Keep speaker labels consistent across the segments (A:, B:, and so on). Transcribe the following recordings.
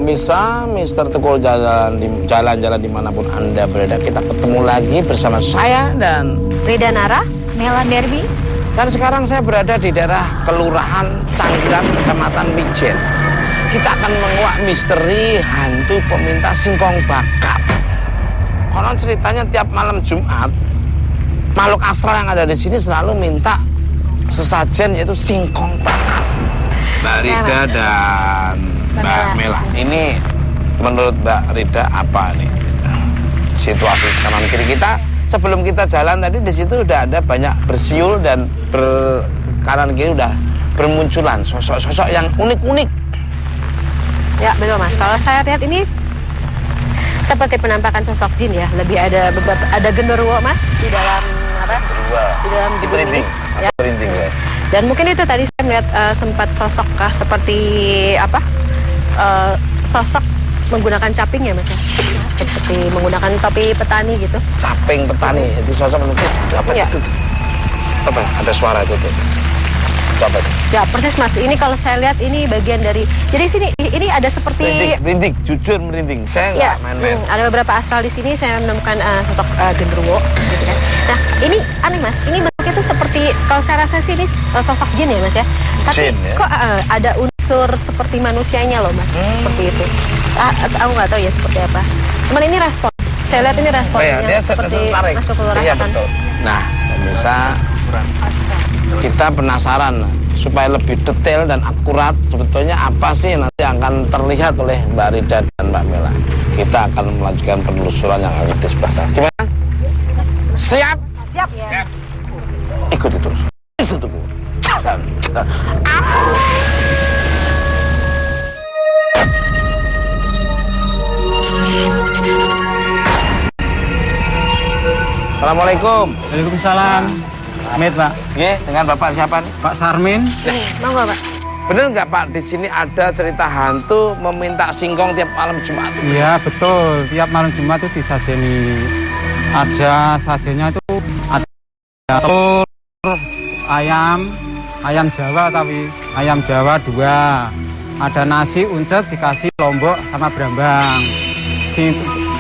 A: Pemirsa, Mister Tukul jalan-jalan dimanapun Anda berada, kita ketemu lagi bersama saya dan
B: Rida Nara, Mela Derby.
A: Dan sekarang saya berada di daerah Kelurahan Canggiran, Kecamatan Mijen. Kita akan menguak misteri hantu peminta singkong bakar. Konon ceritanya tiap malam Jumat, makhluk astral yang ada di sini selalu minta sesajen, yaitu singkong bakar. Mbak Rida dan Mbak Mela, ini menurut Mbak Rida apa nih situasi kanan kiri kita? Sebelum kita jalan tadi di situ udah ada banyak bersiul dan kanan kiri udah bermunculan sosok-sosok yang unik-unik.
B: Ya betul Mas. Kalau saya lihat ini seperti penampakan sosok jin ya. Lebih ada beberapa, ada genderuwo Mas di dalam apa? Di dalam gedung ini. Ya.
A: Ya.
B: Dan mungkin itu tadi saya melihat sempat sosok seperti apa? Sosok menggunakan caping ya Mas ya? Seperti menggunakan topi petani gitu.
A: Caping petani, itu sosok mungkin apa ya? Itu? Apa? Ada suara itu tuh. Coba tuh.
B: Ya persis Mas, ini kalau saya lihat ini bagian dari, jadi sini ini ada seperti
A: merinding, jujur merinding. Saya nggak main-main.
B: Ada beberapa astral di sini, saya menemukan sosok genderuwo gitu kan. Nah ini aneh Mas, ini bentuknya tuh seperti, kalau saya rasa sih ini sosok jin ya Mas ya. Tapi
A: jin, ya?
B: Kok ada unsur seperti manusianya loh Mas, seperti itu. Aku nggak tahu ya seperti apa. Cuman ini respon, saya lihat ini responnya
A: dia
B: seperti masuk ke
A: iya, betul. Nah, pemirsa, kita penasaran supaya lebih detail dan akurat sebetulnya apa sih nanti akan terlihat oleh Mbak Rida dan Mbak Mela. Kita akan melanjutkan penelusuran yang ada di sebelah sana. Gimana? Siap?
B: Siap ya.
A: Ikuti terus. Itu Bu. Assalamualaikum.
C: Waalaikumsalam. Amit Pak.
A: Nggih, dengan Bapak siapa nih?
C: Pak Sarmin.
B: Monggo Pak.
A: Bener nggak Pak, di sini ada cerita hantu meminta singkong tiap malam Jumat?
C: Iya betul. Tiap malam Jumat itu disajeni. Ada sajennya itu ada telur, ayam Jawa tapi ayam Jawa 2. Ada nasi uncet dikasih lombok sama brambang.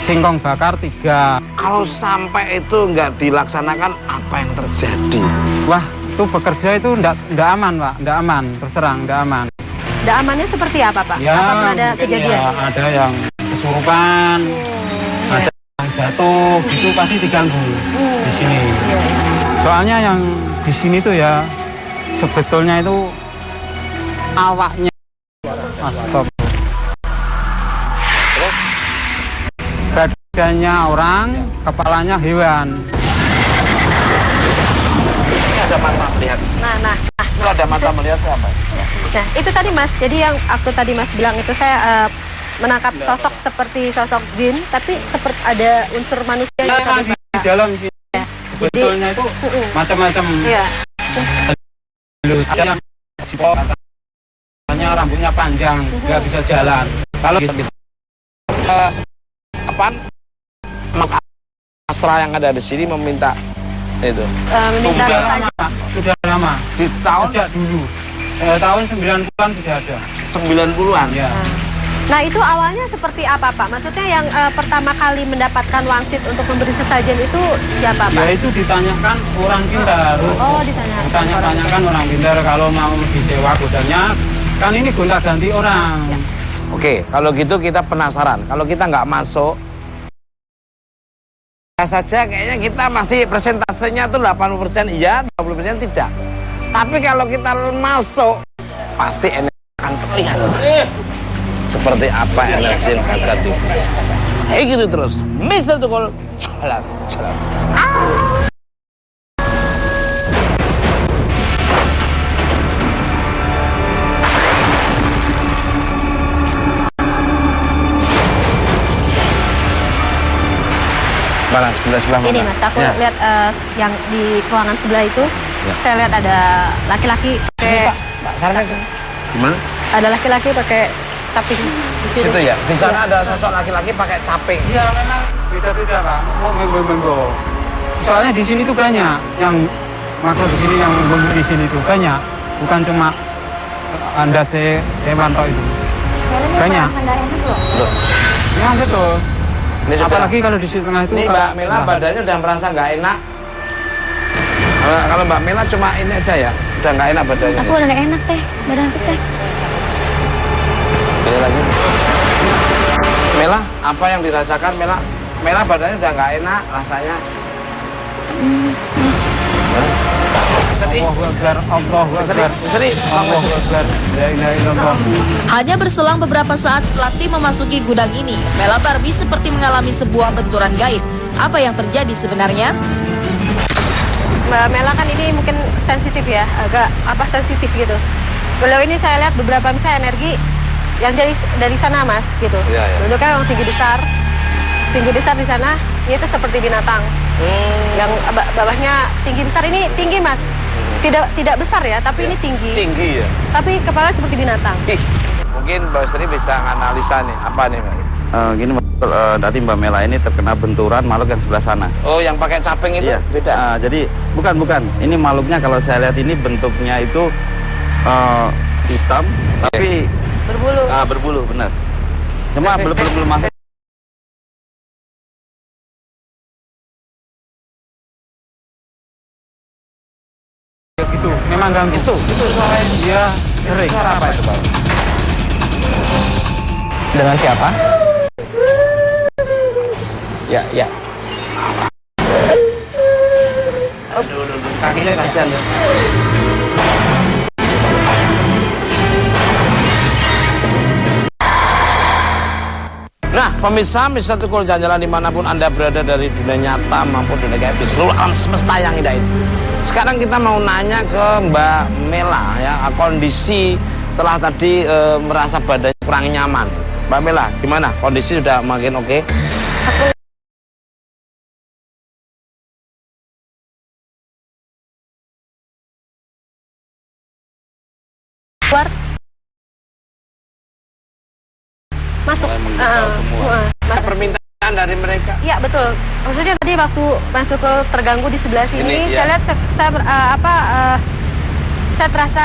C: Singkong bakar 3.
A: Kalau sampai itu nggak dilaksanakan, apa yang terjadi?
C: Wah, itu bekerja itu ndak aman Pak, ndak aman, terserang ndak aman.
B: Ndak amannya seperti apa Pak?
C: Ya,
B: apa pernah ada kejadian?
C: Ya, ada yang kesurupan, ada yang jatuh, itu pasti diganggu di sini. Soalnya yang di sini tuh ya sebetulnya itu awaknya, astagfirullah. Badannya orang, kepalanya hewan.
A: Ini ada mata melihat.
B: Nah.
A: Itu ada mata melihat apa?
B: Nah, itu tadi Mas. Jadi yang aku tadi Mas bilang itu saya menangkap sosok seperti sosok jin, tapi seperti ada unsur manusia yang tadi
C: Di dalam sini.
B: Ya.
C: Sebetulnya itu macam-macam.
B: Iya.
C: Ada yang sipok, katanya rambutnya panjang, nggak bisa jalan. Kalau
A: Apaan? Astral yang ada di sini meminta itu.
B: Meminta
C: sudah lama.
A: Di tahun
C: Sejak dulu. Tahun 90-an sudah ada.
A: 90-an.
C: Ya.
B: Nah itu awalnya seperti apa Pak? Maksudnya yang pertama kali mendapatkan wangsit untuk memberi sesajen itu siapa Pak?
C: Ya itu ditanyakan orang pintar.
B: Oh ditanyakan.
C: Ditanyakan orang pintar kalau mau disewa kudanya. Kan ini gonta-ganti orang.
A: Oke, kalau gitu kita penasaran. Kalau kita nggak masuk, saja kayaknya kita masih persentasenya tuh 80% iya, 20% tidak. Tapi kalau kita masuk, pasti energi akan terlihat. Seperti apa energi yang ada di kayak gitu terus. Misal tuh kalau jalan. Mana sebelah mana?
B: Ini Mas, aku lihat yang di ruangan sebelah itu, saya lihat ada laki-laki pakai.
A: Pak Sarmin. Gimana?
B: Ada laki-laki pakai caping di situ.
A: Situ ya. Di sana ada sosok laki-laki pakai caping.
C: Iya memang beda-beda Pak. Menggo. Soalnya di sini tuh banyak yang makhluk di sini yang menggo di sini tuh banyak. Bukan cuma Anda hewan tok itu. Banyak.
A: Loh,
C: Memang betul.
A: ini sudah.
C: Apalagi kalau di tengah itu.
A: Ini Mbak Mela badannya udah merasa nggak enak. Kalau Mbak Mela cuma ini aja ya, udah nggak enak badannya.
D: Aku udah gak enak teh, badanku teh.
A: Ini lagi. Mela, apa yang dirasakan Mela? Mela badannya udah nggak enak rasanya. Sedih.
C: Allahu Akbar.
A: Sedih.
C: Allahu Akbar. La ilaha illallah.
E: Hanya berselang beberapa saat setelah tim memasuki gudang ini, Mela Barbie seperti mengalami sebuah benturan gaib. Apa yang terjadi sebenarnya?
B: Mbak Mela kan ini mungkin sensitif ya, agak sensitif gitu. Beliau ini saya lihat beberapa misalnya energi yang dari sana Mas gitu.
A: Iya, iya.
B: Dulu kan orang tinggi besar di sana, itu seperti binatang. Yang bawahnya tinggi besar, ini tinggi Mas. Tidak besar ya, tapi ini tinggi.
A: Tinggi ya.
B: Tapi kepala seperti binatang.
A: Mungkin Mbak Sri bisa analisa nih, apa nih Mbak?
F: Gini tadi Mbak Mela ini terkena benturan makhluk yang sebelah sana.
A: Oh, yang pakai caping itu
F: Iya.
A: beda.
F: Jadi bukan. Ini makhluknya kalau saya lihat ini bentuknya itu hitam, tapi
B: Berbulu.
F: berbulu benar. Cuma belum masuk.
C: Gitu. Memang ganggu.
A: Itu suara
C: Iya, sering.
A: suara apa itu Pak?
G: Dengan siapa? Ya.
A: Kakinya kasihan ya. Nah, pemirsa Mr. Tukul jalan-jalan dimanapun Anda berada dari dunia nyata maupun dunia gaib di seluruh alam semesta yang indah ini. Sekarang kita mau nanya ke Mbak Mela ya, kondisi setelah tadi merasa badannya kurang nyaman. Mbak Mela, gimana? Kondisi sudah makin oke?
B: Keluar. Masuk.
A: Permintaan dari mereka.
B: Iya betul. Maksudnya tadi waktu masuk ke terganggu di sebelah sini,
A: Ini,
B: saya
A: ya.
B: lihat saya terasa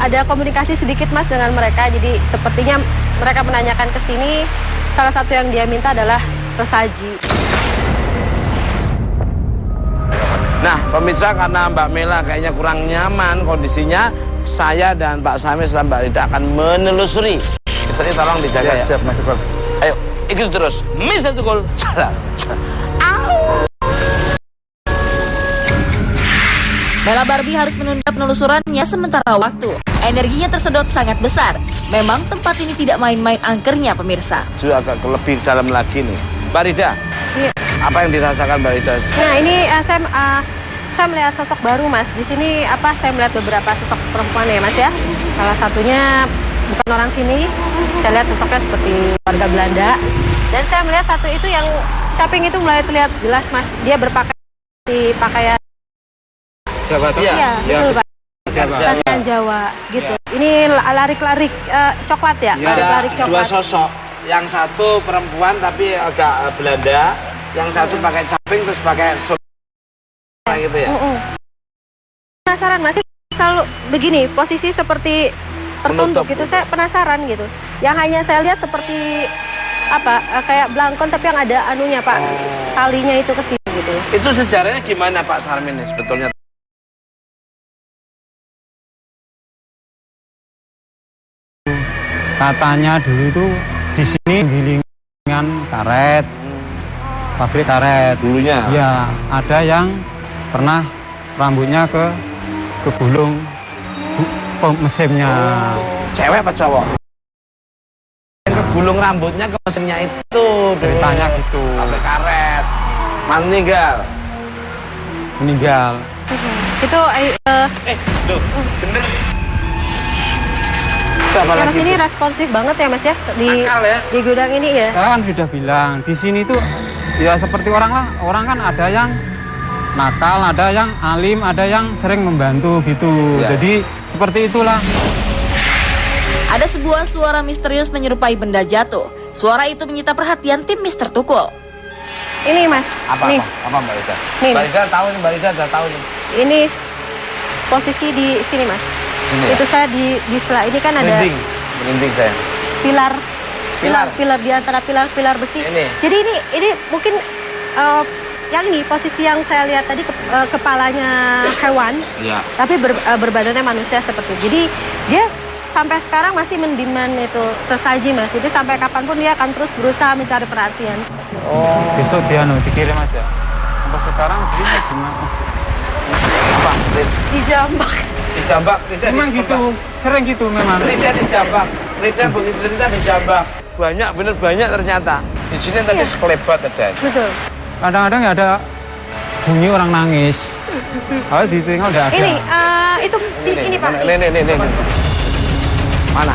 B: ada komunikasi sedikit Mas dengan mereka. Jadi sepertinya mereka menanyakan ke sini. Salah satu yang dia minta adalah sesaji.
A: Nah, pemirsa, karena Mbak Mela kayaknya kurang nyaman kondisinya, saya dan Pak Samis dan Mbak Rida akan menelusuri. Misalnya tolong dijaga ya.
F: Siap, Mas Tukul.
A: Ayo, ikuti terus. Mr. Tukul.
E: Mela Barbie harus menunda penelusurannya sementara waktu. Energinya tersedot sangat besar. Memang tempat ini tidak main-main angkernya, pemirsa.
A: Juga agak lebih dalam lagi nih. Mbak Rida,
B: Iya.
A: apa yang dirasakan Mbak Rida?
B: Nah ini saya melihat sosok baru Mas. Di sini saya melihat beberapa sosok perempuan ya Mas ya. Salah satunya bukan orang sini. Saya lihat sosoknya seperti warga Belanda. Dan saya melihat satu itu yang caping itu mulai terlihat jelas Mas. Dia pakaian
C: Jawa tuh.
B: iya, betul Pak.
C: Jawa.
B: Pakaian Jawa gitu. Ini larik-larik coklat ya,
C: Iya.
B: larik-larik
A: Dua
B: coklat.
A: sosok. Yang satu perempuan tapi agak Belanda. Yang satu pakai caping terus pakai gitu ya.
B: Penasaran masih selalu begini, posisi seperti tertunduk
A: Menutup.
B: gitu. Saya penasaran gitu. Yang hanya saya lihat seperti kayak belangkon tapi yang ada anunya Pak, talinya itu ke sini gitu.
A: Itu sejarahnya gimana Pak Sarmin nih sebetulnya?
C: Katanya dulu itu di sini gilingan karet, pabrik karet.
A: Dulunya.
C: Ya, ada yang pernah rambutnya kegulung mesinnya.
A: Cewek apa cowok? Kegulung rambutnya ke mesinnya itu.
C: Ceritanya gitu.
A: Pabrik karet. Meninggal.
C: Meninggal.
B: Itu
A: Loh, bener.
B: ya Mas ini responsif banget ya Mas ya
A: Akal ya.
B: di gudang ini ya.
C: Saya kan sudah bilang di sini tuh ya seperti orang lah. Orang kan ada yang nakal, ada yang alim, ada yang sering membantu gitu.
A: Ya.
C: Jadi seperti itulah.
E: Ada sebuah suara misterius menyerupai benda jatuh. Suara itu menyita perhatian tim Mr. Tukul.
B: Ini Mas,
A: Apa
B: nih
A: Mbak Rida?
B: Nih.
A: Mbak Rida tahu nih, Mbak Rida udah tahu nih.
B: ini posisi di sini Mas.
A: Sini ya?
B: Itu saya di sebelah ini kan ada
A: Dinding. Merinding saya.
B: Pilar di antara pilar besi.
A: Ini.
B: Jadi ini mungkin yang ini posisi yang saya lihat tadi kepalanya hewan,
A: Iya.
B: tapi berbadannya manusia seperti itu. Jadi dia sampai sekarang masih mendiman itu sesaji Mas. Jadi sampai kapanpun dia akan terus berusaha mencari perhatian.
C: Besok dia dikirim aja. Sampai sekarang dia gimana?
A: Apa?
B: Dijambak.
A: Dijambak, tidak
C: Memang
A: dijambak.
C: gitu, sering gitu memang.
A: Rida dijambak. Rida begitu cerita dijambak. Banyak, bener banyak ternyata. Di sini tadi sekelebat ada.
B: Betul.
C: Kadang-kadang ya ada bunyi orang nangis. Kalau ditinggal udah ada.
B: Ini ini Pak.
A: Ini. Mana?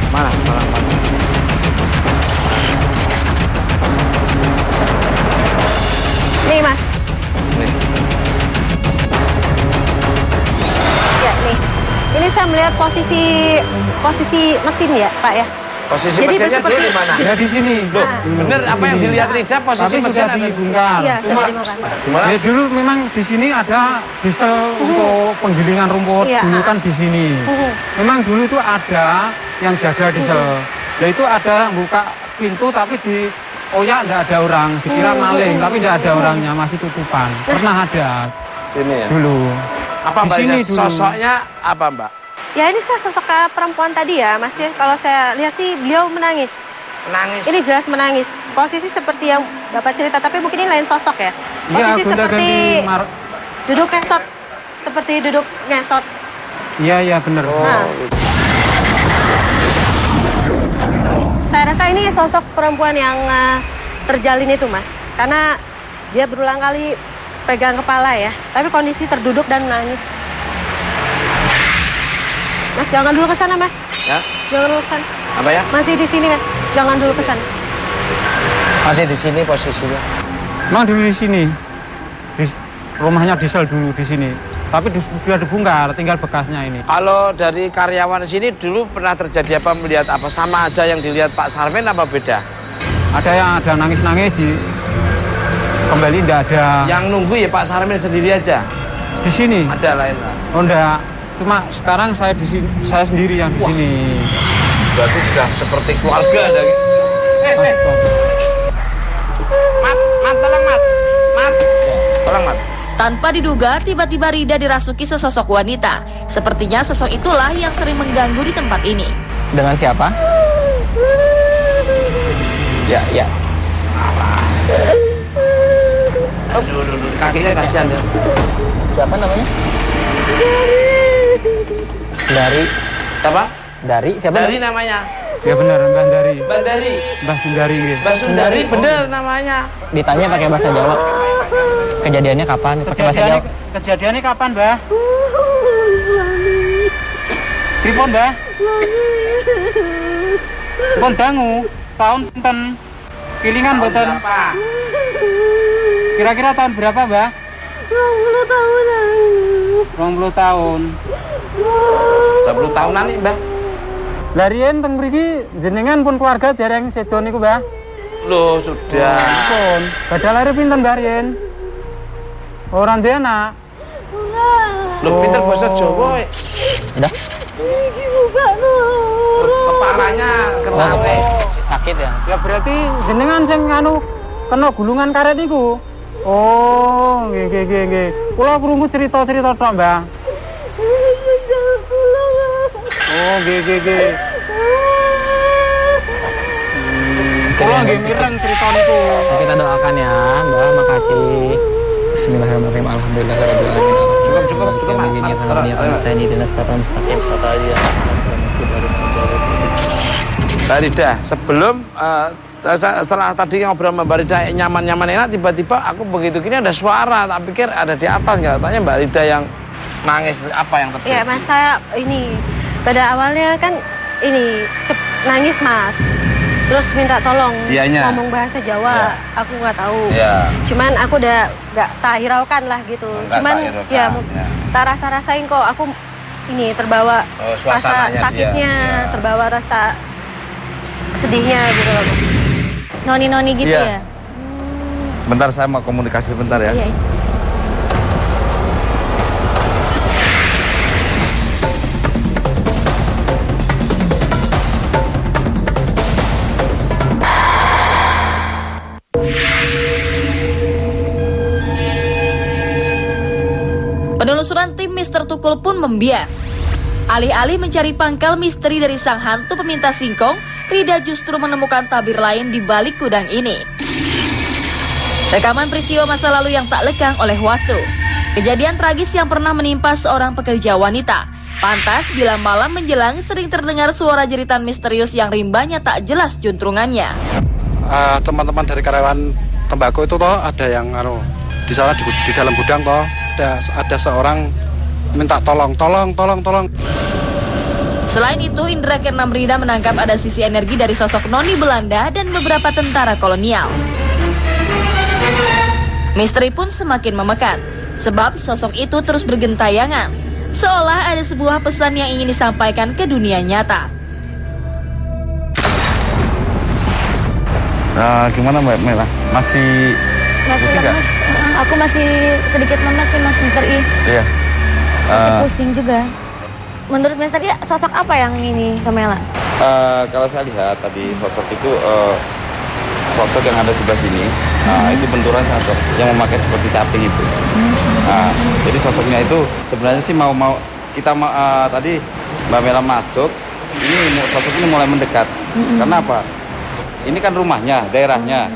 B: Nih Mas.
A: Nih.
B: Ya nih. Ini saya melihat posisi mesin ya Pak ya.
A: Posisi
B: Jadi
A: mesinnya dulu
B: seperti-
A: di mana?
C: Ya di sini.
A: Loh,
C: Di
A: bener apa yang
C: sini.
A: dilihat Rida posisi
C: Tapi
A: mesin
C: sudah
A: ada di
C: dibongkar.
B: Iya,
A: Cuma,
B: sudah dibongkar.
A: gimana?
C: Ya dulu memang di sini ada diesel untuk penggilingan rumput.
B: Iya.
C: Dulu kan di sini. Memang dulu itu ada yang jaga diesel. Nah itu ada buka pintu tapi di oyak enggak ada orang. Dikira maling tapi enggak ada orangnya, masih tutupan. Pernah ada
A: Sini ya.
C: dulu.
A: Apa
C: Di
A: Mbak?
C: sini
A: Ida?
C: dulu.
A: Sosoknya apa Mbak?
B: Ya ini saya sosok perempuan tadi ya Mas ya. Kalau saya lihat sih beliau menangis.
A: Nangis.
B: Ini jelas menangis. Posisi seperti yang Bapak cerita, tapi mungkin ini lain sosok ya.
C: Iya,
B: Posisi seperti duduk ngesot. Seperti duduk ngesot.
C: Iya benar.
B: Nah. Saya rasa ini sosok perempuan yang terjalin itu Mas. Karena dia berulang kali pegang kepala ya. Tapi kondisi terduduk dan menangis. Mas, jangan dulu ke sana Mas.
A: Ya?
B: Jangan dulu ke sana.
A: Apa ya?
B: Masih di sini Mas. Jangan dulu ke sana.
A: Masih di sini posisinya.
C: Memang dulu di sini. Rumahnya diesel dulu di sini. Tapi sudah dibongkar, tinggal bekasnya ini.
A: Kalau dari karyawan sini dulu pernah terjadi apa, melihat apa? Sama aja yang dilihat Pak Sarmin apa beda?
C: Ada yang ada nangis-nangis di kembali tidak ada.
A: Yang nunggu ya Pak Sarmin sendiri aja.
C: Di sini.
A: Ada lain lah.
C: Oh enggak. Cuma sekarang saya di sini, saya sendiri yang di sini.
A: Berarti sudah seperti keluarga dari.
C: Astaga.
A: Mat, tolong Mat. Tolong Mat.
E: Tanpa diduga, tiba-tiba Rida dirasuki sesosok wanita. Sepertinya sosok itulah yang sering mengganggu di tempat ini.
G: Dengan siapa? Ya.
A: Kakinya kasihan ya.
G: Siapa namanya? Dari.
A: Siapa?
G: Dari siapa?
A: Dari namanya.
C: Ya benar, Mbak Dari.
A: Bandari.
C: Mbak Sundari gitu.
A: Mbak Sundari bener namanya.
G: Ditanya pakai bahasa Jawa. Kejadiannya kapan? Pakai bahasa Jawa.
C: Kejadiannya kapan, Mbak? Pripun, Mbak? Pun dangu, tahun pinten? Pilingan mboten?
A: Berapa?
C: Kira-kira tahun berapa, Mbak?
B: 20 tahun lalu.
C: 20 tahun.
A: 20 tahunan nih Mbak.
C: Lah riyen teng mriki jenengan pun keluarga dereng sedo niku, Mbah.
A: Loh sudah.
C: Pun. Badal lare pinten, Mbah riyen? Ora ndek anak.
A: Loh pinter bahasa Jawa.
G: Udah.
A: Kepalanya kena weh.
G: Sakit ya?
C: Ya berarti jenengan sing anu kena gulungan karet niku. Oh, nggih. Kula krungu cerita-cerita tok, Mbah. Oh, nggih. Kula nggih mireng cerita niku.
G: Kita doakan ya, Mbak. Makasih. Bismillahirrahmanirrahim. Alhamdulillahirabbil alamin.
A: Cukup, Mbak Rida, sebelum setelah tadi ngobrol sama Mbak Rida nyaman-nyaman enak, tiba-tiba aku begitu gini ada suara, tak pikir ada di atas, nggak tanya Mbak Rida yang nangis, apa yang terjadi?
B: Iya Mas, saya ini pada awalnya kan ini nangis Mas. Terus minta tolong
A: Dianya.
B: ngomong bahasa Jawa, aku nggak tahu.
A: Iya.
B: Cuman aku udah nggak tak hiraukan lah gitu.
A: Nggak
B: Cuman
A: tak hiraukan,
B: ya
A: ya.
B: tak rasa-rasain kok aku ini terbawa
A: Oh,
B: rasa
A: suasananya
B: sakitnya,
A: dia. Ya.
B: terbawa rasa sedihnya gitu loh.
D: Noni-noni gitu
F: Iya.
D: ya?
F: Bentar saya mau komunikasi sebentar ya.
D: Iya.
E: Penelusuran tim Mr. Tukul pun membias. Alih-alih mencari pangkal misteri dari sang hantu peminta singkong, Rida justru menemukan tabir lain di balik gudang ini. Rekaman peristiwa masa lalu yang tak lekang oleh waktu. Kejadian tragis yang pernah menimpa seorang pekerja wanita. Pantas bila malam menjelang sering terdengar suara jeritan misterius yang rimbanya tak jelas juntrungannya.
H: Teman-teman dari karyawan tembakau itu toh ada yang di sana di dalam gudang toh ada seorang minta tolong.
E: Selain itu, Indra Keenam Rida menangkap ada sisi energi dari sosok noni Belanda dan beberapa tentara kolonial. Misteri pun semakin memekat, sebab sosok itu terus bergentayangan, seolah ada sebuah pesan yang ingin disampaikan ke dunia nyata.
F: Gimana Mbak Mela? Masih
D: lemes. Aku masih sedikit lemes sih Mas Mr. I.
F: Iya.
D: Masih pusing juga. Menurut Mr. I, sosok apa yang ini ke Mela?
F: Kalau saya lihat tadi sosok itu sosok yang ada sebelah sini, itu benturan sosok yang memakai seperti caping itu. Jadi sosoknya itu sebenarnya sih mau kita tadi Mbak Mela masuk, ini sosok ini mulai mendekat. Karena apa? Ini kan rumahnya, daerahnya.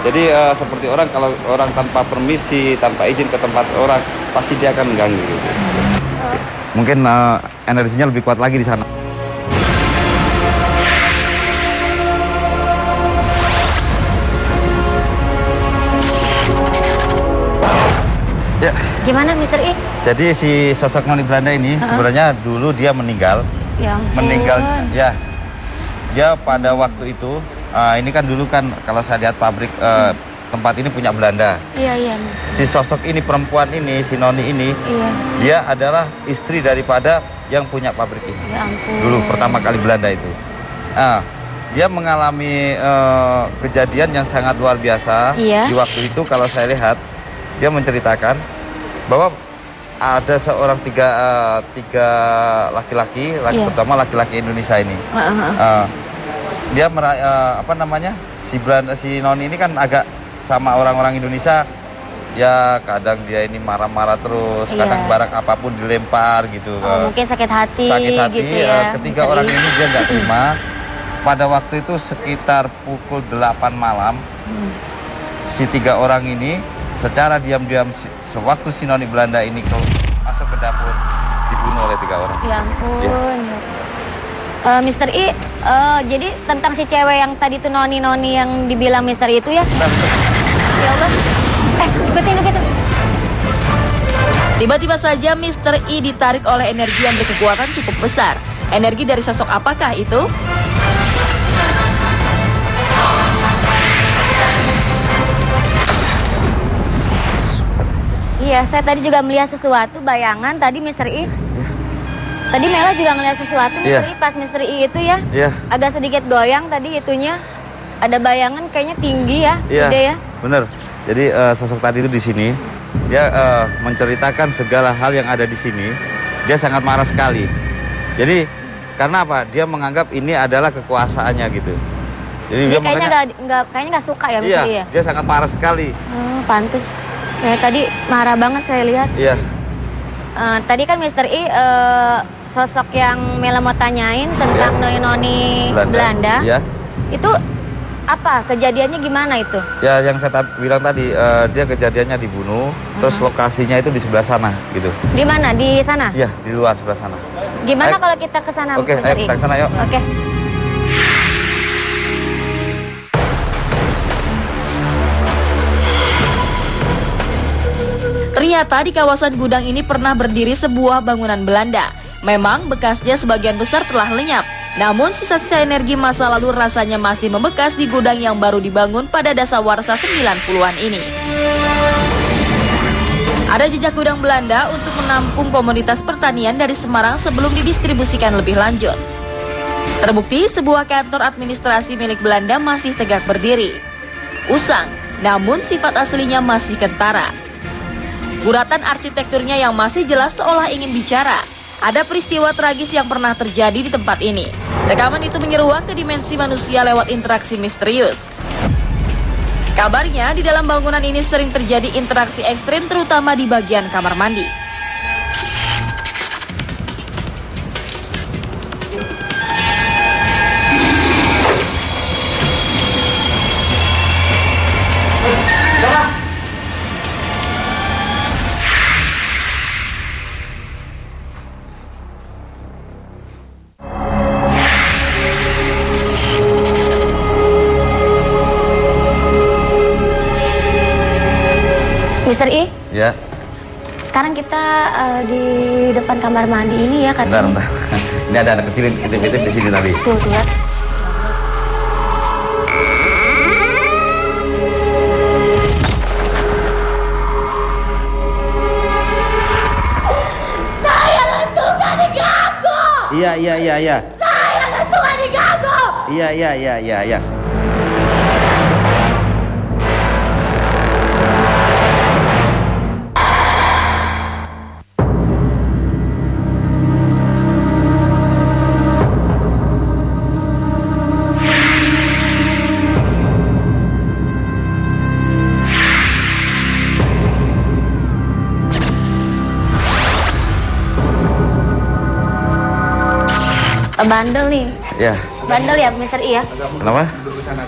F: Jadi seperti orang, kalau orang tanpa permisi, tanpa izin ke tempat orang, pasti dia akan mengganggu gitu. Mungkin energinya lebih kuat lagi di sana. Ya.
D: Gimana Mr. I?
F: Jadi si sosok noni Belanda ini sebenarnya dulu dia meninggal.
D: Ya ampun.
F: Meninggal, ya. Dia pada waktu itu, ini kan dulu kan kalau saya lihat pabrik tempat ini punya Belanda.
D: Iya.
F: Si sosok ini, perempuan ini, si noni ini, dia adalah istri daripada yang punya pabrik ini.
D: Ya ampun.
F: Dulu pertama kali Belanda itu. Dia mengalami kejadian yang sangat luar biasa.
D: Iya.
F: Di waktu itu kalau saya lihat, dia menceritakan bahwa ada seorang tiga laki-laki, terutama laki-laki Indonesia ini. Dia si noni ini kan agak sama orang-orang Indonesia, ya kadang dia ini marah-marah terus, kadang barang apapun dilempar gitu.
D: Mungkin sakit hati gitu ya.
F: Ketiga orang ini dia nggak terima. Pada waktu itu sekitar pukul 8 malam, si 3 orang ini secara diam-diam, sewaktu si noni Belanda ini masuk ke dapur, dibunuh oleh 3 orang.
D: Ya ampun. Mr. I, jadi tentang si cewek yang tadi tuh noni-noni yang dibilang Mr. I itu ya? Ya Allah. Ikutin.
E: Tiba-tiba saja Mr. I ditarik oleh energi yang berkekuatan cukup besar. Energi dari sosok apakah itu?
D: Iya, saya tadi juga melihat sesuatu, bayangan tadi Mr. I. Tadi Mela juga ngeliat sesuatu Mr. I, pas Mr. I itu ya. Agak sedikit goyang tadi itunya. Ada bayangan kayaknya tinggi ya, gede ya.
F: Bener. Jadi sosok tadi itu di sini, dia menceritakan segala hal yang ada di sini. Dia sangat marah sekali. Jadi karena apa? Dia menganggap ini adalah kekuasaannya gitu. Jadi dia
D: kayaknya nggak suka ya Mr. I ya.
F: Dia sangat marah sekali.
D: Pantes. Kayak tadi marah banget saya lihat.
F: Iya.
D: Tadi kan Mr. I sosok yang Mela mau tanyain tentang noni-noni Belanda.
F: Iya.
D: Itu apa? Kejadiannya gimana itu?
F: Ya yang saya bilang tadi, dia kejadiannya dibunuh, terus lokasinya itu di sebelah sana gitu.
D: Di mana? Di sana?
F: Iya, di luar sebelah sana.
D: Gimana kalau kita ke sana,
F: Mr. I? Oke, kita ke sana yuk.
D: Oke.
E: Ternyata di kawasan gudang ini pernah berdiri sebuah bangunan Belanda. Memang bekasnya sebagian besar telah lenyap, namun sisa-sisa energi masa lalu rasanya masih membekas di gudang yang baru dibangun pada dasawarsa 90-an ini. Ada jejak gudang Belanda untuk menampung komoditas pertanian dari Semarang sebelum didistribusikan lebih lanjut. Terbukti sebuah kantor administrasi milik Belanda masih tegak berdiri. Usang, namun sifat aslinya masih kentara. Guratan arsitekturnya yang masih jelas seolah ingin bicara. Ada peristiwa tragis yang pernah terjadi di tempat ini. Rekaman itu menyeruak ke dimensi manusia lewat interaksi misterius. Kabarnya di dalam bangunan ini sering terjadi interaksi ekstrim terutama di bagian kamar mandi.
D: Mister I?
F: Ya.
D: Sekarang kita di depan kamar mandi ini ya katanya.
F: Bentar. Ini ada anak kecil intip-intip di sini tadi.
D: Tuh, lihat.
I: Saya langsung gak diganggu.
F: Iya.
I: Saya langsung gak diganggu.
F: Iya.
D: Bandel nih.
F: Ya.
D: Bandel ya Mister I ya?
F: Kenapa?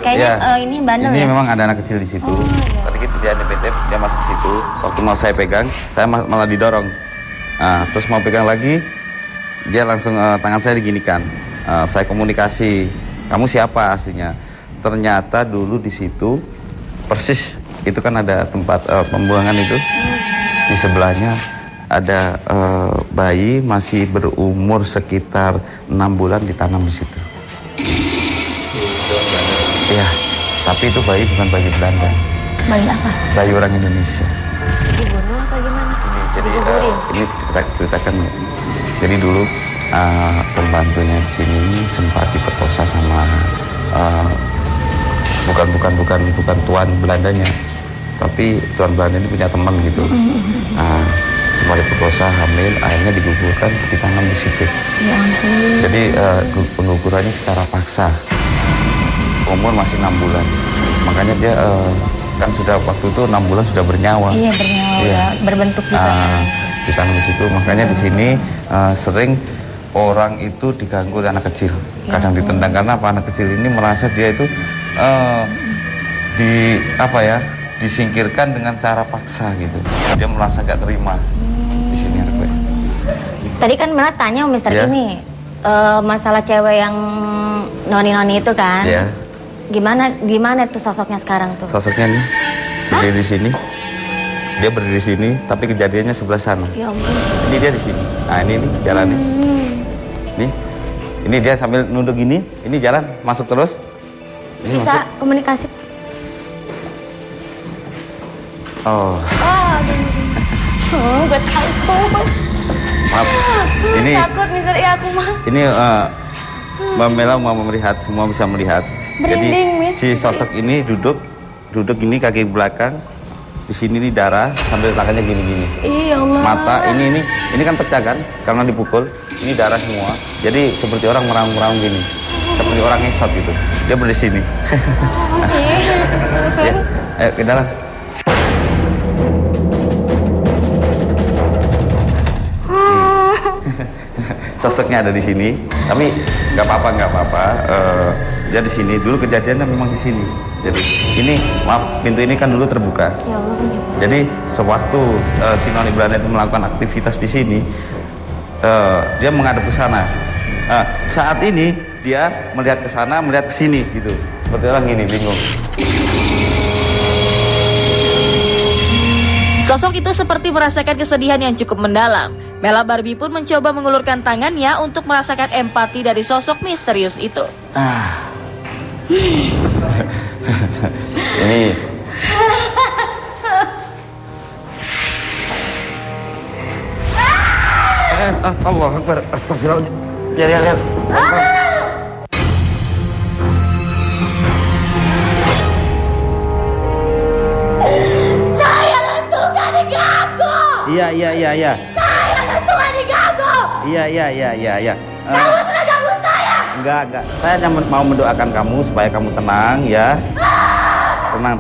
D: Kayaknya
F: Ya.
D: ini bandel
F: Ini
D: ya?
F: memang ada anak kecil di situ. Tadi kita dia intip-intip, dia masuk situ. Waktu mau saya pegang, saya malah didorong. Terus mau pegang lagi, dia langsung tangan saya diginikan. Saya komunikasi, kamu siapa aslinya? Ternyata dulu di situ persis itu kan ada tempat pembuangan itu. Di sebelahnya ada bayi masih berumur sekitar 6 bulan ditanam di situ. Iya, tapi itu bayi bukan bayi Belanda.
D: Bayi apa?
F: Bayi orang Indonesia.
D: Dibunuh apa gimana?
F: Jadi
D: Dikuburin?
F: ini ceritakan. Jadi dulu pembantunya di sini sempat diperkosa sama bukan tuan Belandanya, tapi tuan Belanda ini punya teman gitu. Sempat diperkosa, hamil, akhirnya digugurkan, ditanam di situ.
D: Ya ampun.
F: Jadi pengukurannya secara paksa. Umur masih 6 bulan. Makanya dia kan sudah waktu itu 6 bulan sudah bernyawa.
D: Iya, bernyawa,
F: Iya.
D: berbentuk juga.
F: Ditanam di situ. Makanya di sini sering orang itu diganggu oleh anak kecil. Kadang ditendang karena apa? Anak kecil ini merasa dia itu disingkirkan dengan cara paksa gitu. Dia merasa gak terima di sini.
D: Tadi kan Mela tanya Mister
F: Ya.
D: ini masalah cewek yang noni-noni itu kan.
F: Ya.
D: Gimana tuh sosoknya sekarang tuh?
F: Sosoknya nih berdiri di sini. Dia berdiri di sini, tapi kejadiannya sebelah sana.
D: Ya ampun.
F: Ini dia di sini. Nah ini nih jalannya. Nih, ini dia sambil nunduk gini. Ini jalan masuk terus. Ini
D: Bisa
F: masuk.
D: komunikasi?
F: Oh,
D: Gue takut.
F: maaf. Ini
D: Takut Mister I aku mah.
F: ini Mbak Mela mau melihat, semua bisa melihat.
D: Merinding,
F: Jadi
D: Miss.
F: si sosok ini duduk ini kaki belakang. Di sini nih darah sambil tangannya gini-gini.
D: Iya Allah.
F: Mata ini kan pecah kan karena dipukul. Ini darah semua. Jadi seperti orang meraung-meraung gini. Seperti orang ngesot gitu. Dia berdiri sini. Ya, ayo ke dalam. Sosoknya ada di sini, tapi nggak apa-apa. Dia di sini. Dulu kejadiannya memang di sini. Jadi ini, maaf, pintu ini kan dulu terbuka.
D: Ya Allah.
F: Jadi sewaktu si noni Belanda itu melakukan aktivitas di sini, dia menghadap ke sana. Saat ini dia melihat ke sana, melihat ke sini gitu. Seperti orang gini, bingung.
E: Sosok itu seperti merasakan kesedihan yang cukup mendalam. Mela Barbie pun mencoba mengulurkan tangannya untuk merasakan empati dari sosok misterius itu.
F: Ini Allah Akbar, astagfirullah. Ya.
I: Saya langsung gak diganggu.
F: Iya.
I: Saya langsung gak diganggu.
F: Iya.
I: Kamu sudah ganggu saya.
F: Enggak. Saya hanya mau mendoakan kamu supaya kamu tenang ya. Tenang.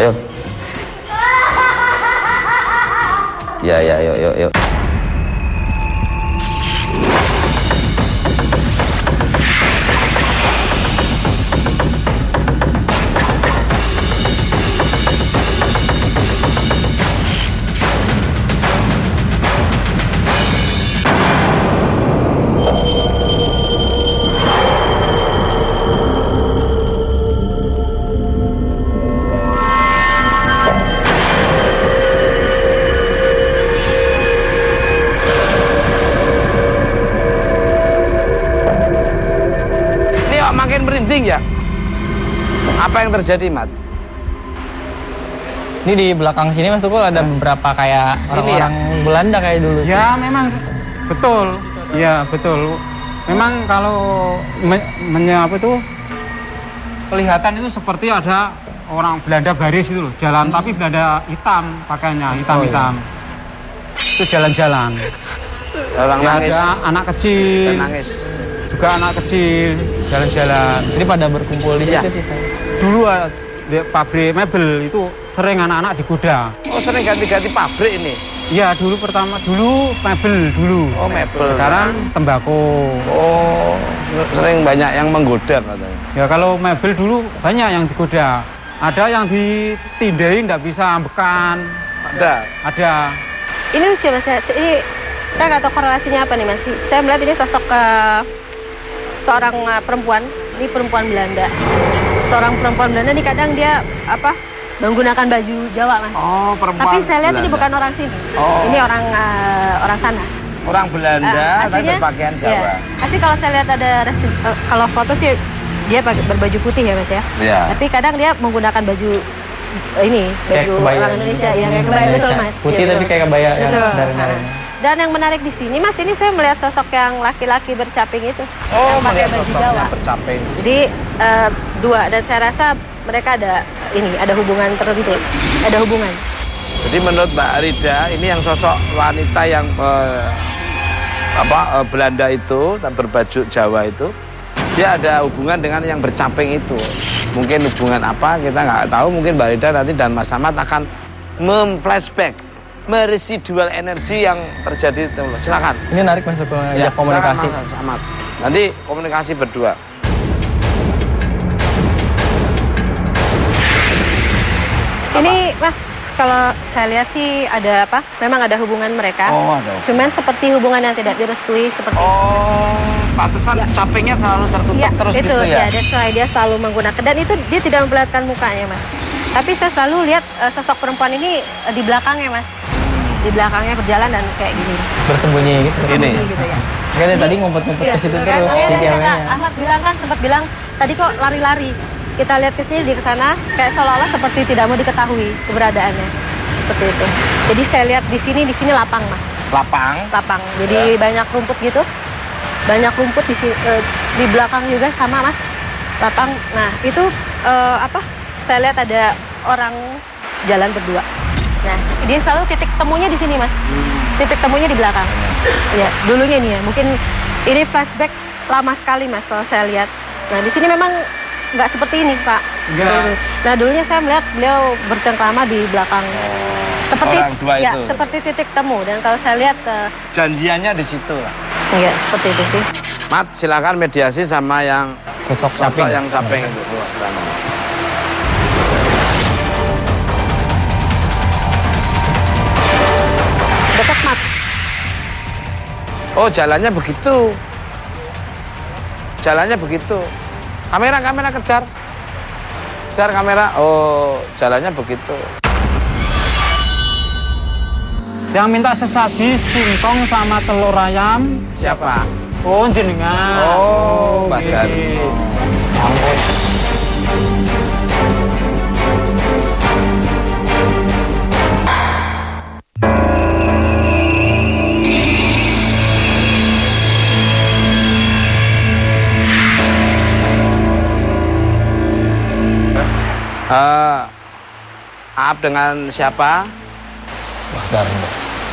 F: Ayo. Ya, yuk.
A: bikin merinding ya. Apa yang terjadi, Mat?
G: Ini di belakang sini Mas Tukul ada beberapa kayak orang-orang Belanda kayak dulu.
C: Ya memang betul. Ya betul. Memang kalau apa itu kelihatan itu seperti ada orang Belanda baris itu loh, jalan tapi Belanda hitam pakainya, hitam-hitam. Itu jalan-jalan.
A: Orang
C: ya,
A: nangis.
C: ada anak kecil.
A: Nangis.
C: Juga anak kecil jalan-jalan.
G: Jadi pada berkumpul di situ sih saya.
C: Dulu di pabrik mebel itu sering anak-anak digoda.
A: Oh, sering ganti-ganti pabrik ini?
C: Iya, dulu mebel dulu.
A: Oh, mebel.
C: Sekarang tembakau.
A: Oh, sering banyak yang menggoda katanya.
C: Ya kalau mebel dulu banyak yang digoda. Ada yang ditindai nggak bisa ambekan. Ada.
B: Ini lucu Mas, ini saya nggak tahu korelasinya apa nih Mas. Saya melihat ini sosok seorang perempuan, ini perempuan Belanda. Seorang perempuan Belanda ini kadang dia menggunakan baju Jawa Mas.
A: Oh, perempuan.
B: Tapi saya lihat
A: Belanda.
B: ini bukan orang sini.
A: Oh.
B: Ini orang sana.
A: Orang Belanda tapi
B: aslinya,
A: berpakaian Jawa.
B: Ya. Asli kalau saya lihat ada kalau foto sih dia berbaju putih ya Mas ya.
A: Iya.
B: Tapi kadang dia menggunakan baju baju orang Indonesia yang kayak kebaya betul Mas.
G: Putih tapi kayak kebaya yang dari.
B: Dan yang menarik di sini Mas, ini saya melihat sosok yang laki-laki bercaping itu.
A: Oh,
B: yang pakai
A: melihat
B: baju
A: sosoknya
B: Jawa.
A: bercaping.
B: Jadi dua, dan saya rasa mereka ada hubungan tertentu. Ada hubungan.
A: Jadi menurut Mbak Rida, ini yang sosok wanita yang Belanda itu dan berbaju Jawa itu, dia ada hubungan dengan yang bercaping itu. Mungkin hubungan apa kita nggak tahu. Mungkin Mbak Rida nanti dan Mas Samad akan memflashback, meresidual energi yang terjadi. Silakan.
G: Ini menarik Mas Tukul ya, komunikasi.
A: Silakan, Mas Samad. Nanti komunikasi berdua.
B: Ini Mas, kalau saya lihat sih ada memang ada hubungan mereka.
A: Oh, ada.
B: Cuman seperti hubungan yang tidak direstui seperti
A: pantesan capingnya selalu tertutup terus
B: itu,
A: gitu ya?
B: That's why dia selalu menggunakan, dan itu dia tidak memperlihatkan mukanya Mas. Tapi saya selalu lihat sosok perempuan ini di belakangnya Mas. Di belakangnya berjalan dan kayak gini.
G: Bersembunyi gitu.
B: Bersembunyi gitu ya.
G: Kayaknya tadi ngumpet-ngumpet ke situ terus si ceweknya.
B: Ahmad sempat bilang tadi kok lari-lari. Kita lihat ke sini di sana kayak seolah-olah seperti tidak mau diketahui keberadaannya. Seperti itu. Jadi saya lihat di sini lapang Mas.
A: Lapang.
B: Jadi banyak rumput gitu. Banyak rumput di belakang juga sama Mas. Lapang. Nah, itu saya lihat ada orang jalan berdua. Nah, dia selalu titik temunya di sini Mas. Titik temunya di belakang. Ya, dulunya ini ya. Mungkin ini flashback lama sekali Mas kalau saya lihat. Nah, di sini memang nggak seperti ini Pak. Nah, dulunya saya melihat beliau bercengkrama di belakang. Seperti
A: orang dua itu.
B: Seperti titik temu. Dan kalau saya lihat
A: janjiannya di situ.
B: Iya, seperti itu sih.
A: Mat, silakan mediasi sama yang
G: sosok
A: yang caping itu.
B: Dekat Mat.
A: Oh, jalannya begitu. Jalannya begitu. Kamera kejar. Kejar kamera. Oh, jalannya begitu.
C: Yang minta sesaji singkong sama telur ayam
A: siapa?
C: Oh, jenengan.
A: Oh, Mbak Dani. Ampun. Maaf, dengan siapa?
G: Pak Darmo.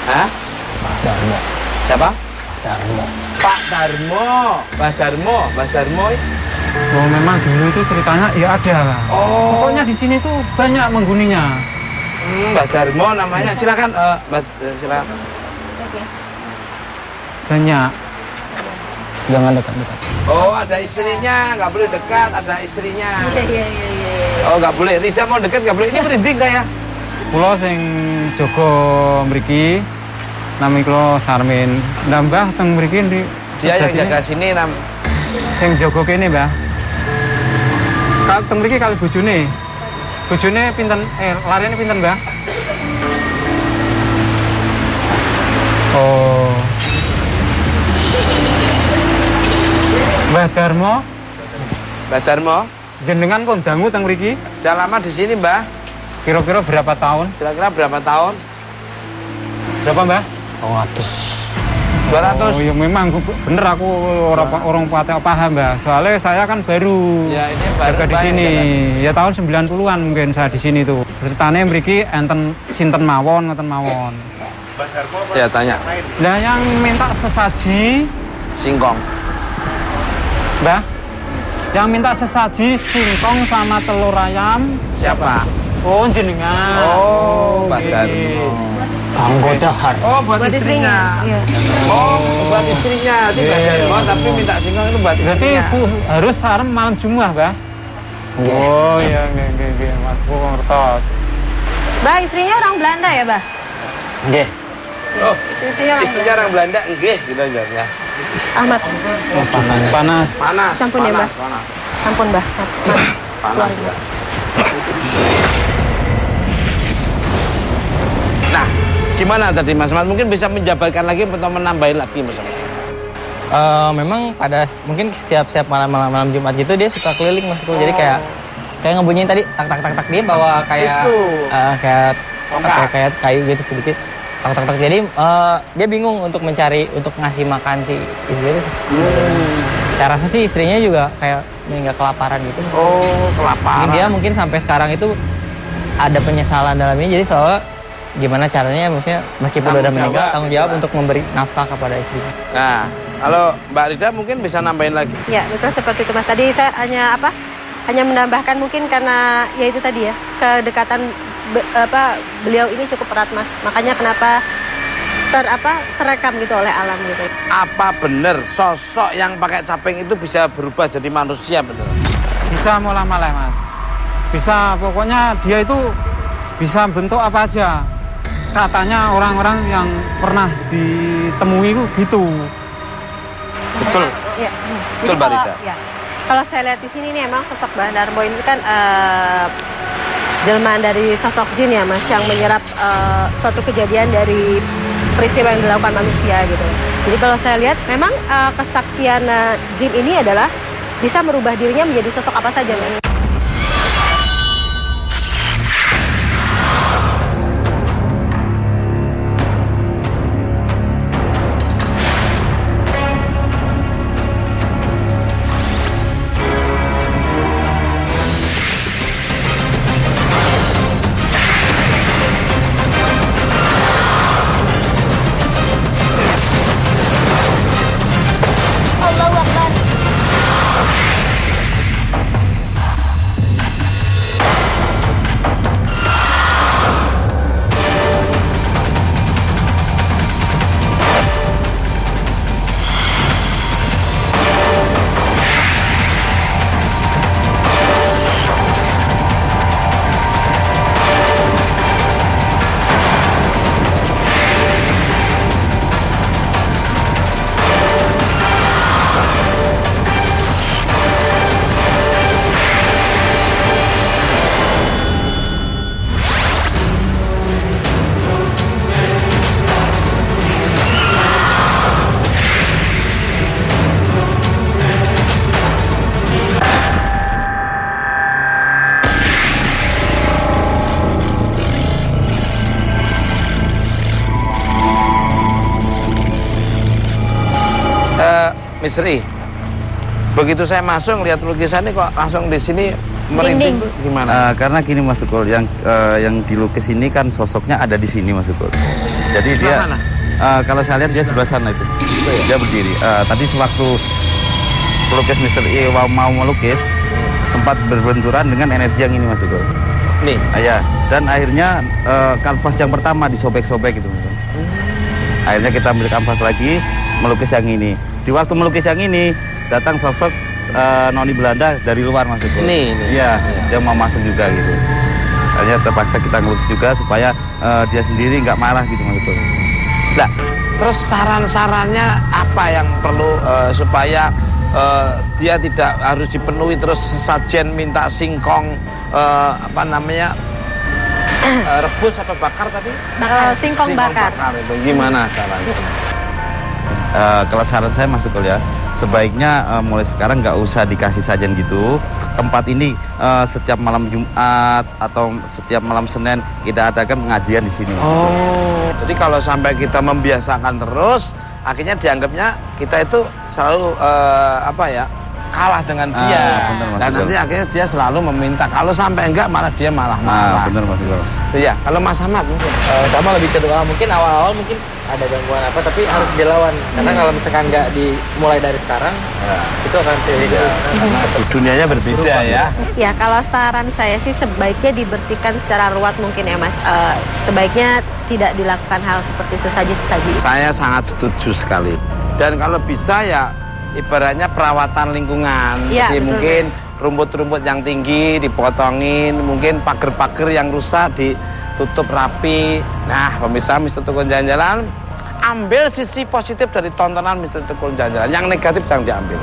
A: Hah?
G: Pak Darmo.
A: Siapa?
G: Darmo.
A: Pak Darmo. Mas Darmo. Mas Darmo.
C: Oh, memang dulu itu ceritanya ya ada.
A: Oh.
C: Pokoknya di sini tuh banyak menghuninya.
A: Mbak Darmo namanya. Silakan, Mbak, silakan.
C: Banyak.
G: Jangan dekat-dekat.
A: Oh, ada istrinya, nggak boleh dekat, ada istrinya.
B: Iya.
A: Oh, nggak boleh. Rida mau dekat, nggak boleh. Ini merinding saya.
C: Kulo sing jaga mriki nami kulo Sarmin. Nambah teng mriki di
A: Dia yang jaga sini
C: sing jaga kene, Mbah. Kalau teng mriki kali bojone. Bojone pinten lariane pinten, Mbah? Oh. Mbah Darmo
A: Mbah Darmo,
C: Jenengan pun dangu teng mriki?
A: sudah lama di sini, Mbah?
C: Kira-kira berapa tahun?
A: Kira-kira berapa tahun?
C: Berapa, Mbah?
A: 200.
C: Oh, ya memang bener aku orang paham, Mbah. Soalnya saya kan baru
A: Ya, ini baru
C: jaga di
A: Mbah,
C: sini.
A: ya,
C: Ya tahun 90-an mungkin saya di sini tuh. Ceritanya mriki enten sinten mawon, ngoten mawon.
A: Ya, tanya.
C: Lah yang minta sesaji,
A: Singkong.
C: Mbah. Yang minta sesaji singkong sama telur ayam.
A: Siapa?
C: Oh, jenengan.
A: Oh, Mbah
C: nggih.
A: Darmo.
G: Kanggo dahar.
A: Oh, buat istrinya.
B: Iya.
A: Oh, buat istrinya. Itu Mbah Darmo, tapi minta singkong itu buat
C: Berarti
A: istrinya.
C: Bu harus sarem malam Jumat, Mbah? Oh, iya, nggih, Mas. Bu ngertos.
B: Mbak, istrinya orang Belanda ya, Mbak?
G: Nggih.
A: Oh,
B: Istrinya orang
A: istrinya orang Belanda, enggih, gitu jawabnya.
B: Ahmad.
C: Panas.
A: Panas,
B: Sampun ya, Mbah.
A: panas.
B: Ampun, Mbak.
A: Panas, Mbak. Nah, gimana tadi Mas Mat? Mungkin bisa menjabarkan lagi atau menambahin lagi Mas Mat?
G: Memang mungkin setiap malam Jumat gitu dia suka keliling Mas Kul. Jadi kayak ngebunyiin tadi tak dia bawa kayak
A: Itu.
G: kayak kayu gitu sedikit. Tak. Jadi dia bingung untuk ngasih makan si istri itu. Saya rasa sih istrinya juga kayak nggak kelaparan gitu.
A: Oh, kelaparan.
G: Dia mungkin sampai sekarang itu ada penyesalan dalamnya. Jadi soalnya gimana caranya maksudnya meskipun udah meninggal tanggung jawab untuk memberi nafkah kepada istrinya.
A: Nah, kalau Mbak Rida mungkin bisa nambahin lagi.
B: Ya, betul seperti itu, Mas. Tadi saya hanya menambahkan mungkin karena ya itu tadi ya, kedekatan beliau ini cukup erat, Mas. Makanya kenapa terekam gitu oleh alam gitu.
A: Apa benar sosok yang pakai caping itu bisa berubah jadi manusia bener?
C: Bisa mulai-mulai, Mas. Bisa, pokoknya dia itu bisa bentuk apa aja. Katanya orang-orang yang pernah ditemui itu gitu.
A: Betul.
B: Ya.
A: Betul, Mbak Rida.
B: Ya. Kalau saya lihat di sini nih emang sosok Mbah Darmo ini kan jelmaan dari sosok jin ya, Mas, yang menyerap suatu kejadian dari peristiwa yang dilakukan manusia gitu. Jadi kalau saya lihat memang kesaktian jin ini adalah bisa merubah dirinya menjadi sosok apa saja, Mas.
I: Allahu Akbar.
A: Misteri. Begitu saya masuk lihat lukisannya kok langsung di sini merinding tuh gimana?
F: Karena gini Mas Sukul, yang dilukis ini kan sosoknya ada di sini Mas Sukul. Jadi dia,
A: Mana?
F: kalau saya lihat dia sebelah sana itu, dia berdiri. Tadi sewaktu pelukis Mr. I mau melukis, sempat berbenturan dengan energi yang ini Mas Sukul.
A: Nih,
F: Ya, dan akhirnya kanvas yang pertama disobek-sobek gitu. Akhirnya kita ambil kanvas lagi, melukis yang ini. Di waktu melukis yang ini, datang sosok noni Belanda dari luar Mas Sukul.
A: Ini.
F: Iya, dia mau masuk juga gitu. Akhirnya terpaksa kita ngelukis juga supaya dia sendiri nggak marah gitu Mas Sukul.
A: Nah, terus saran-sarannya apa yang perlu supaya dia tidak harus dipenuhi terus sesajen minta singkong rebus atau bakar tadi?
B: Singkong bakar.
A: Itu gimana caranya?
F: Kalau saran saya Mas Sukul ya, sebaiknya mulai sekarang nggak usah dikasih sajian gitu. Tempat ini setiap malam Jumat atau setiap malam Senin kita adakan pengajian di sini.
A: Oh, jadi kalau sampai kita membiasakan terus, akhirnya dianggapnya kita itu selalu kalah dengan dia.
F: Bener, Mas
A: Dan
F: Iqbal.
A: nanti akhirnya dia selalu meminta. Kalau sampai enggak, malah dia malah marah.
F: Bener Mas Iqbal.
A: Iya, kalau Mas Ahmad mungkin.
G: Sama lebih ke doa, mungkin awal-awal mungkin ada gangguan apa, tapi harus dilawan. Karena kalau misalkan nggak dimulai dari sekarang, itu akan
A: Dunianya berbeda ya.
B: Ya, kalau saran saya sih sebaiknya dibersihkan secara ruwet mungkin ya Mas. Sebaiknya tidak dilakukan hal seperti sesaji-sesaji.
A: Saya sangat setuju sekali. Dan kalau bisa ya ibaratnya perawatan lingkungan.
B: Ya,
A: Jadi
B: betul,
A: mungkin rumput-rumput yang tinggi dipotongin, mungkin pagar-pagar yang rusak ditutup rapi. Nah, pemirsa Mr. Tekun Jalan-Jalan, ambil sisi positif dari tontonan Mr. Tekun Jalan-Jalan. Yang negatif jangan diambil.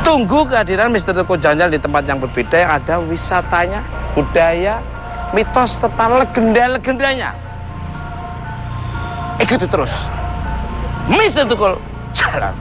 A: Tunggu kehadiran Mr. Tekun Jalan-Jalan di tempat yang berbeda, yang ada wisatanya, budaya, mitos serta legenda-legendanya. Ikuti terus Mr. Tekun Jalan-Jalan.